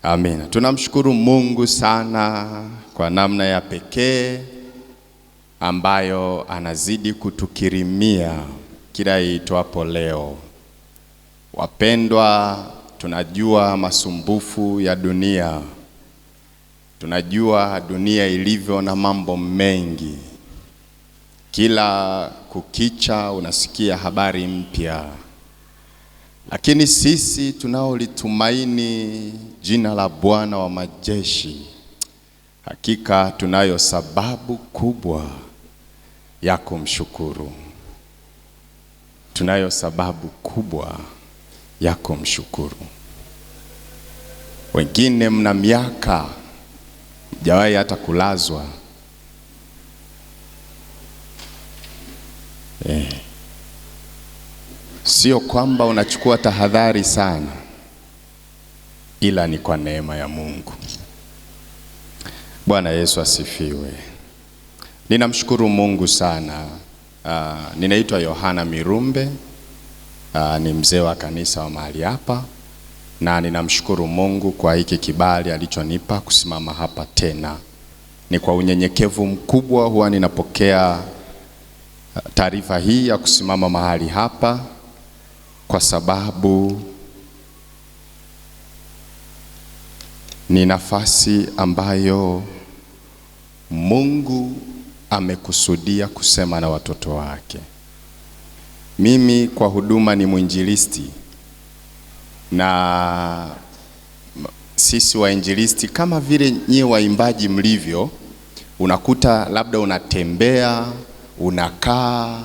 Amina. Tunamshukuru Mungu sana kwa namna ya pekee ambayo anazidi kutukirimia kila itwapo leo. Wapendwa, tunajua masumbufu ya dunia. Tunajua dunia ilivyo na mambo mengi. Kila kukicha unasikia habari mpya. Lakini sisi tunaolitumaini jina la Bwana wa majeshi, hakika tunayo sababu kubwa ya kumshukuru. Tunayo sababu kubwa ya kumshukuru. Wengine mna miaka mjawahi hata kulazwa. Sio kwamba unachukua tahadhari sana, ila ni kwa neema ya Mungu. Bwana Yesu asifiwe. Ninamshukuru Mungu sana. Ninaitwa Yohana Mirumbe, ni mzee wa kanisa wa mahali hapa, na ninamshukuru Mungu kwa hiki kibali alichonipa kusimama hapa tena. Ni kwa unyenyekevu mkubwa huwa ninapokea taarifa hii ya kusimama mahali hapa, kwa sababu ni nafasi ambayo Mungu amekusudia kusema na watoto wake. Mimi kwa huduma ni mwinjilisti, na sisi wainjilisti kama vile nyie waimbaji mlivyo, unakuta labda unatembea, unakaa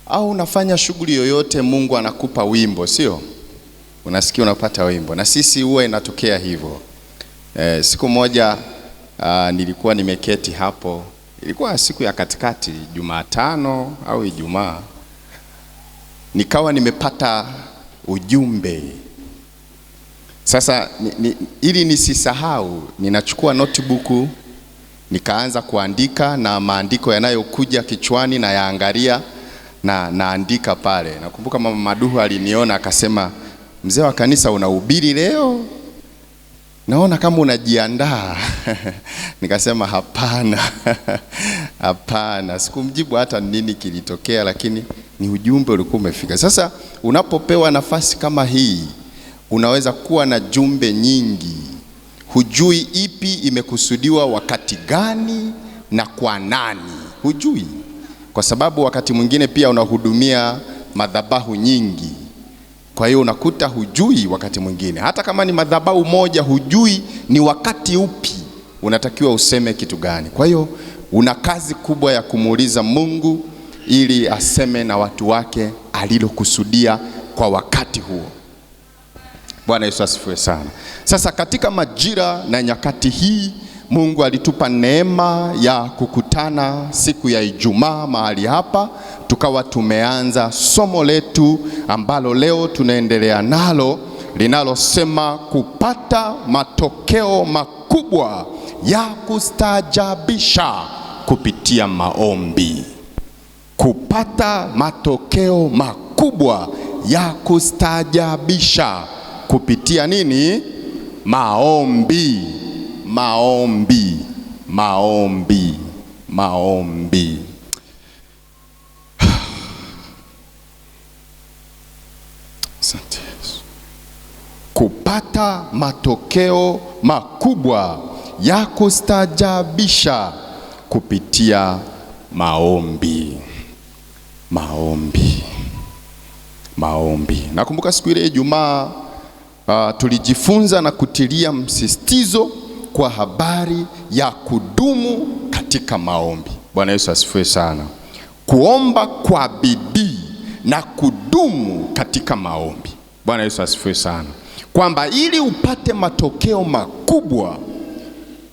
au unafanya shughuli yoyote, Mungu anakupa wimbo, sio? Unasikia unapata wimbo. Na sisi huwa inatokea hivyo. Siku moja nilikuwa nimeketi hapo, ilikuwa siku ya katikati, Jumatano au Ijumaa, nikawa nimepata ujumbe. Sasa ili nisisahau, ninachukua notebook, nikaanza kuandika, na maandiko yanayokuja kichwani na yaangalia na naandika pale. Nakumbuka Mama Maduhu aliniona akasema, mzee wa kanisa unahubiri leo? Naona kama unajiandaa. Nikasema hapana. Hapana. Sikumjibu hata nini kilitokea, lakini ni ujumbe ulikuwa umefika. Sasa unapopewa nafasi kama hii, unaweza kuwa na jumbe nyingi. Hujui ipi imekusudiwa wakati gani na kwa nani. Hujui. Kwa sababu wakati mwingine pia unahudumia madhabahu nyingi. Kwa hiyo unakuta hujui wakati mwingine. Hata kama ni madhabahu moja, hujui ni wakati upi unatakiwa useme kitu gani. Kwa hiyo una kazi kubwa ya kumuuliza Mungu ili aseme na watu wake alilokusudia kwa wakati huo. Bwana Yesu asifiwe sana. Sasa katika majira na nyakati hii, Mungu alitupa neema ya kukutana siku ya Ijumaa mahali hapa, tukawa tumeanza somo letu ambalo leo tunaendelea nalo, linalosema kupata matokeo makubwa ya kustaajabisha kupitia maombi. Kupata matokeo makubwa ya kustaajabisha kupitia nini? Maombi. Maombi, maombi, maombi. Asante Yesu. Kupata matokeo makubwa ya kustaajabisha kupitia maombi. Maombi. Maombi. Nakumbuka siku ile Ijumaa tulijifunza na kutilia msisitizo kwa habari ya kudumu katika maombi. Bwana Yesu asifiwe sana. Kuomba kwa bidii na kudumu katika maombi. Bwana Yesu asifiwe sana. Kwamba ili upate matokeo makubwa,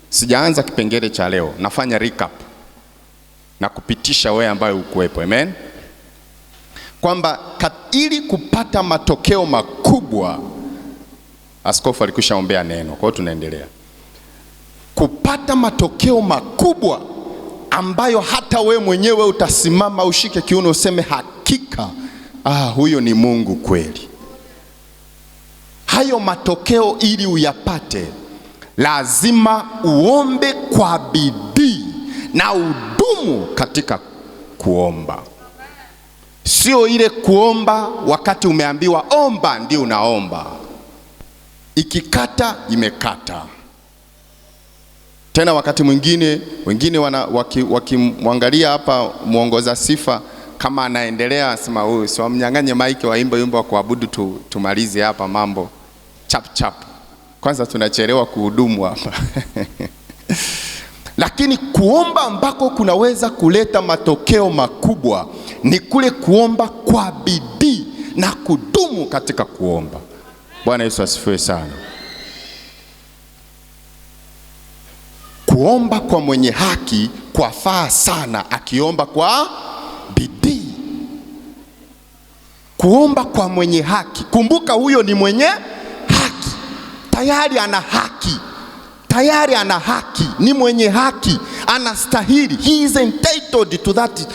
sijaanza kipengele cha leo, nafanya recap na kupitisha wewe ambaye ukuwepo. Amen. Kwamba ili kupata matokeo makubwa, askofu alikushaombea neno, kwa hiyo tunaendelea. Kupata matokeo makubwa ambayo hata we mwenyewe utasimama ushike kiuno useme hakika, huyo ni Mungu kweli. Hayo matokeo ili uyapate lazima uombe kwa bidii na udumu katika kuomba. Sio ile kuomba wakati umeambiwa omba ndio unaomba. Ikikata imekata. Tena wakati mwingine wengine wakimwangalia hapa muongoza sifa kama anaendelea, asema huyu sio mnyang'anye maiki, waimbe wimbo wa kuabudu tumalize hapa mambo chap chap. Kwanza tunachelewa kuhudumu hapa. Lakini kuomba ambako kunaweza kuleta matokeo makubwa ni kule kuomba kwa bidii na kudumu katika kuomba. Bwana Yesu asifiwe sana. Kuomba kwa mwenye haki kwafaa sana akiomba kwa bidii. Kuomba kwa mwenye haki, kumbuka huyo ni mwenye haki. Tayari ana haki. Tayari ana haki, ni mwenye haki, anastahili. He is entitled to that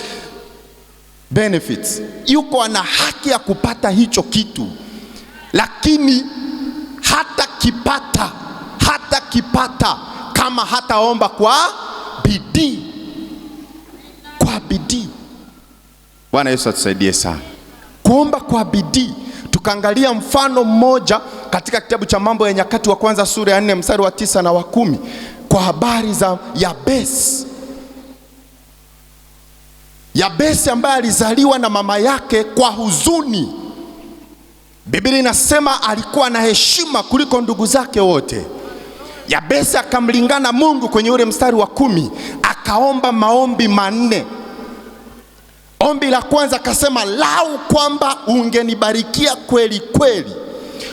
benefits. Yuko ana haki ya kupata hicho kitu. Lakini hata kipata kama hataomba kwa bidii. Kwa bidii. Bwana Yesu atusaidie sana. Kuomba kwa bidii. Tukaangalia mfano mmoja katika kitabu cha Mambo ya Nyakati wa Kwanza sura ya 4 mstari wa 9 na wa 10 kwa habari za Yabesi. Yabesi ambaye alizaliwa na mama yake kwa huzuni. Biblia inasema alikuwa na heshima kuliko ndugu zake wote. Yabesi akamlingana Mungu kwenye ule mstari wa 10, akaomba maombi 4. Ombi la kwanza akasema, lau kwamba ungenibarikia kweli kweli.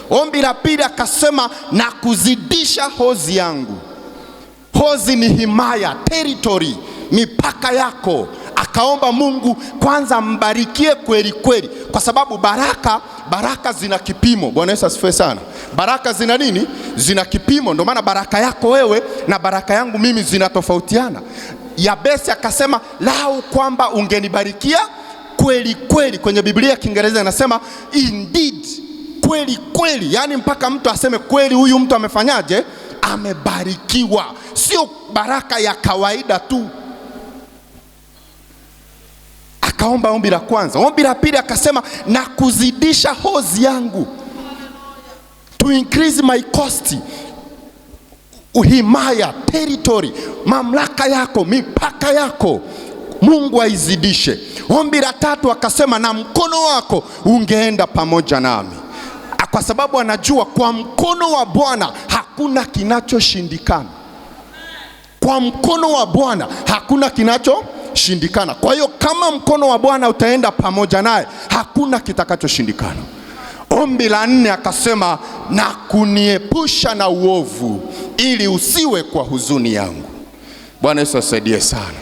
Ombi la pili akasema, na kuzidisha hozi yangu. Hozi ni himaya, territory, mipaka yako. Akaomba Mungu kwanza mbarikie kweli kweli, kwa sababu baraka zina kipimo. Bwana Yesu asifiwe sana. Baraka zina nini? Zina kipimo. Ndio maana baraka yako wewe na baraka yangu mimi zinatofautiana. Yabesi akasema, lau kwamba ungenibarikia kweli kweli. Kwenye Biblia ya Kiingereza inasema indeed, kweli kweli. Yani mpaka mtu aseme kweli huyu mtu amefanyaje? Amebarikiwa. Sio baraka ya kawaida tu. Akaomba ombi la kwanza. Ombi la pili akasema, na kuzidisha hozi yangu. To increase my cost. Uhimaya, territory, mamlaka yako, mipaka yako, Mungu aizidishe. Ombi la tatu akasema, na mkono wako ungeenda pamoja nami. Kwa sababu anajua kwa mkono wa Bwana hakuna kinachoshindikana. Kwa mkono wa Bwana hakuna kinachoshindikana. Kwa hiyo kama mkono wa Bwana utaenda pamoja naye, hakuna kitakachoshindikana. Ombi la 4 akasema, na kuniepusha na uovu ili usiwe kwa huzuni yangu. Bwana Yesu asaidie sana.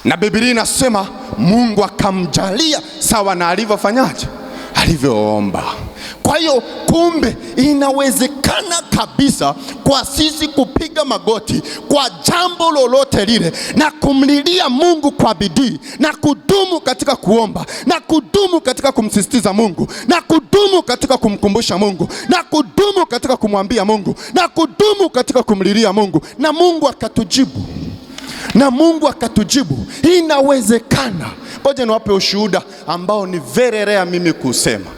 Na Biblia inasema Mungu akamjalia sawa na alivyofanyaje? Alivyoomba. Kwa hiyo kumbe inawezekana kabisa kwa sisi kupiga magoti kwa jambo lolote lile na kumlilia Mungu kwa bidii na kudumu katika kuomba na kudumu katika kumsisitiza Mungu na kudumu katika kumkumbusha Mungu na kudumu katika kumwambia Mungu na kudumu katika kumlilia Mungu, na Mungu akatujibu. Na Mungu akatujibu. Inawezekana. Ngoja niwape ushuhuda ambao ni very rare mimi kusema,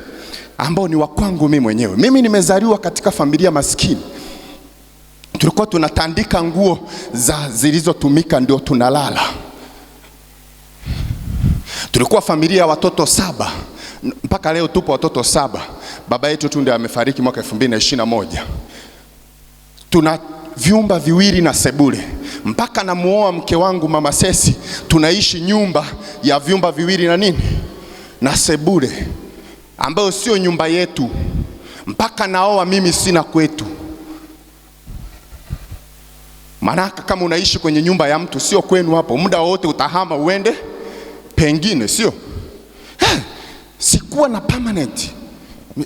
ambao ni wa kwangu mimi mwenyewe. Mimi nimezaliwa katika familia maskini. Tulikuwa tunatandika nguo zilizotumika ndio tunalala. Tulikuwa familia ya watoto 7. Mpaka leo tupo watoto 7. Baba yetu tu ndiye amefariki mwaka 2021. Tuna vyumba 2 na sebule. Mpaka namuoa mke wangu Mama Sesi, tunaishi nyumba ya vyumba 2 na nini? Na sebule, ambayo sio nyumba yetu. Mpaka naoa mimi sina kwetu. Manaka kama unaishi kwenye nyumba ya mtu sio kwenu hapo, muda wote utahama uende pengine, sio? Sikuwa na permanent.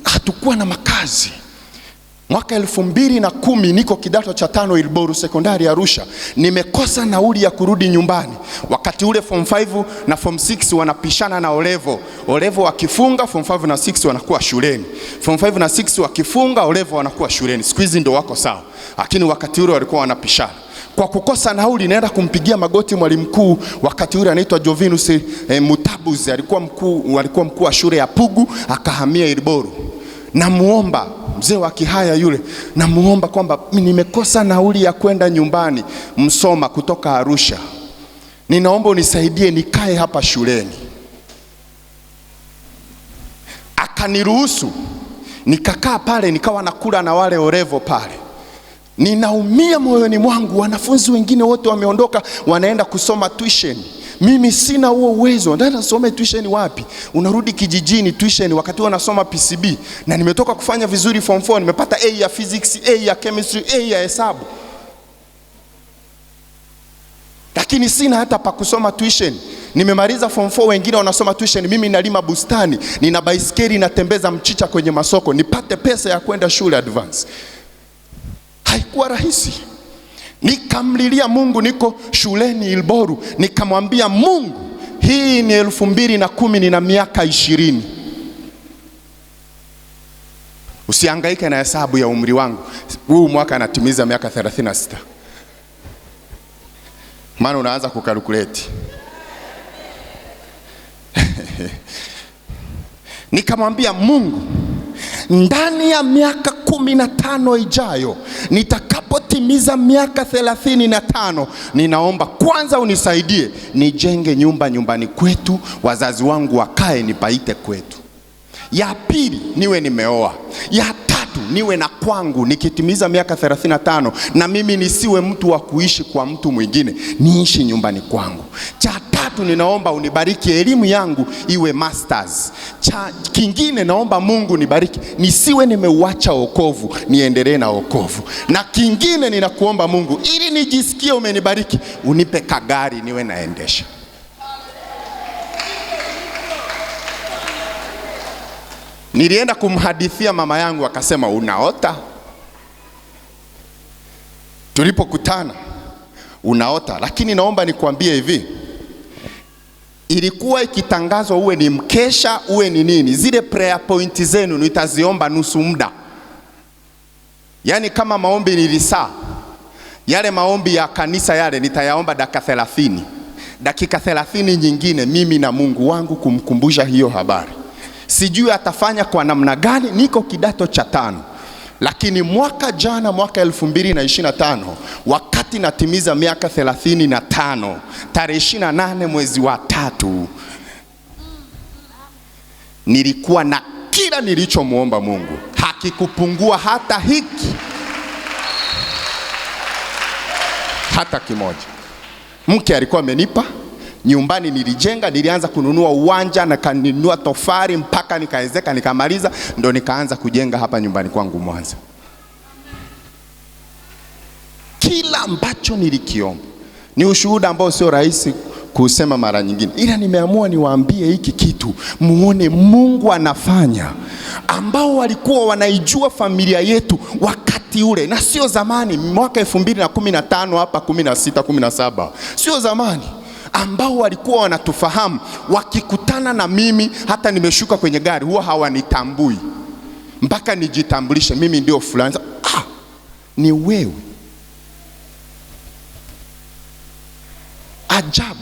Hatukuwa na makazi. Mwaka 2010 niko kidato cha 5 Ilboru Sekondari Arusha. Nimekosa nauli ya kurudi nyumbani. Wakati ule form 5 na form 6 wanapishana na olevo. Olevo wakifunga form 5 na 6 wanakuwa shuleni. Form 5 na 6 wakifunga olevo wanakuwa shuleni. Siku hizi ndio wako sawa. Lakini wakati ule walikuwa wanapishana. Kwa kukosa nauli naenda kumpigia magoti mwalimu mkuu wakati ule anaitwa Jovinus Mutabuzi, alikuwa mkuu wa shule ya Pugu, akahamia Ilboru. Namuomba mzee wa Kihaya yule, namuomba kwamba nimekosa nauli ya kwenda nyumbani Msoma kutoka Arusha. Ninaomba unisaidie nikae hapa shuleni. Akaniruhusu. Nikakaa pale, nikawa nakula na wale orevo pale. Ninaumia moyoni mwangu, wanafunzi wengine wote wameondoka wanaenda kusoma tuition. Mimi sina huo uwezo. Ndio nasoma tuition wapi? Unarudi kijijini tuition wakati unasoma PCB. Na nimetoka kufanya vizuri form 4, nimepata A ya physics, A ya chemistry, A ya hesabu. Lakini sina hata pa kusoma tuition. Nimemaliza form 4, wengine wanasoma tuition, mimi nalima bustani, nina baisikeli natembeza mchicha kwenye masoko, nipate pesa ya kwenda shule advance. Haikuwa rahisi. Nikamlilia Mungu, niko shuleni Ilboru, nikamwambia Mungu, hii ni 2010, nina miaka 20. Usihangaike na hesabu ya umri wangu. Huu mwaka natimiza miaka 36. Maana unaanza kukalkuleti. Nikamwambia Mungu, ndani ya miaka 15 ijayo, nitakapotimiza miaka 35, ninaomba kwanza unisaidie nijenge nyumba nyumbani kwetu, wazazi wangu wakae, nipaite kwetu. Ya pili, niwe nimeoa. Ya tatu, niwe na kwangu nikitimiza miaka 35, na mimi nisiwe mtu wa kuishi kwa mtu mwingine, niishi nyumbani kwangu. Cha tatu, ninaomba unibariki elimu yangu iwe masters. Cha kingine, naomba Mungu nibariki nisiwe nimeuacha wokovu, niendelee na wokovu. Na kingine, ninakuomba Mungu, ili nijisikie umenibariki, unipe kagari niwe naendesha. Nilienda kumhadithia mama yangu, akasema unaota. Tulipokutana, unaota. Lakini naomba nikuambie hivi, ilikuwa ikitangazwa uwe ni mkesha, uwe ni nini, zile prayer point zenu nitaziomba nusu muda. Yani kama maombi ni lisaa, yale maombi ya kanisa yale nitayaomba dakika 30. Dakika 30 nyingine mimi na Mungu wangu kumkumbusha hiyo habari. Sijui atafanya kwa namna gani, niko kidato cha 5. Lakini mwaka jana, mwaka 2025, wakati natimiza miaka 35, tarehe 28 mwezi wa 3, nilikuwa na kila nilichomuomba Mungu. Hakikupungua hata hiki, hata kimoja. Mke alikuwa amenipa, nyumbani nilijenga, nilianza kununua uwanja na kanunua tofari mpaka nikaezeka nikamaliza, ndo nikaanza kujenga hapa nyumbani kwangu Mwanza. Kila ambacho nilikiomba ni ushuhuda ambao sio rahisi kusema mara nyingine, ila nimeamua niwaambie hiki kitu muone Mungu anafanya, ambao walikuwa wanaijua familia yetu wakati ule, na sio zamani, mwaka 2015 hapa 16 17, sio zamani, ambao walikuwa wanatufahamu. Wakikutana na mimi, hata nimeshuka kwenye gari, huwa hawanitambui mpaka nijitambulishe, mimi ndio fulani. Ni wewe. Ajabu.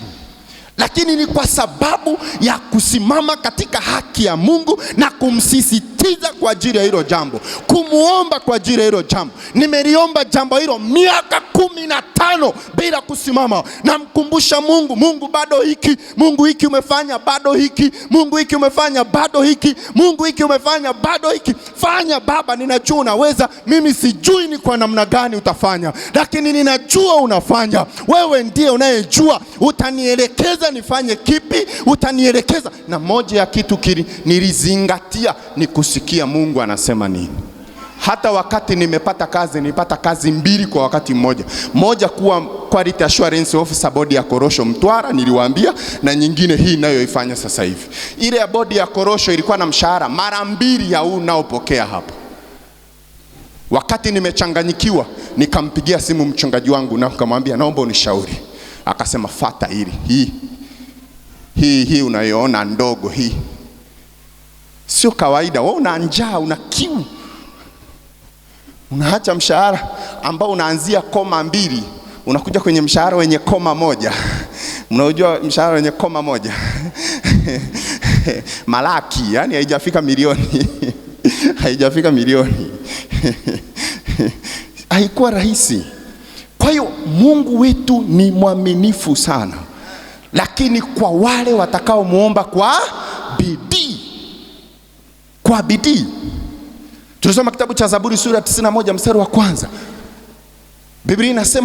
Lakini ni kwa sababu ya kusimama katika haki ya Mungu na kumsisitiza kwa ajili ya hilo jambo, kumuomba kwa ajili ya hilo jambo. Nimeliomba jambo hilo miaka 15 bila kusimama. Namkumbusha Mungu, Mungu bado hiki, Mungu hiki umefanya, bado hiki, Mungu hiki umefanya, bado hiki, Mungu hiki umefanya, bado hiki. Fanya Baba, ninajua unaweza. Mimi sijui ni kwa namna gani utafanya, lakini ninajua unafanya. Wewe ndiye unayejua, utanielekeza nifanye kipi, utanielekeza. Na moja ya kitu nilizingatia ni kusikia Mungu anasema nini. Hata wakati nimepata kazi, nilipata kazi 2 kwa wakati mmoja. Moja kuwa Quality Assurance Officer bodi ya korosho Mtwara, niliwaambia, na nyingine hii nayoifanya sasa hivi. Ile ya bodi ya korosho ilikuwa na mshahara mara 2 ya huu naopokea hapa. Wakati nimechanganyikiwa, nikampigia simu mchungaji wangu na nikamwambia naomba unishauri. Akasema fata hii unayoona ndogo hii sio kawaida. Wewe una njaa, una kiu, unaacha mshahara ambao unaanzia 2, unakuja kwenye mshahara wenye 1. Mnaojua mshahara wenye 1 malaki, yani haijafika milioni haijafika milioni haikuwa rahisi. Kwa hiyo Mungu wetu ni mwaminifu sana, lakini kwa wale watakao muomba kwa bidii, kwa bidii. Tunasoma kitabu cha Zaburi sura 91 mstari wa 1. Biblia inasema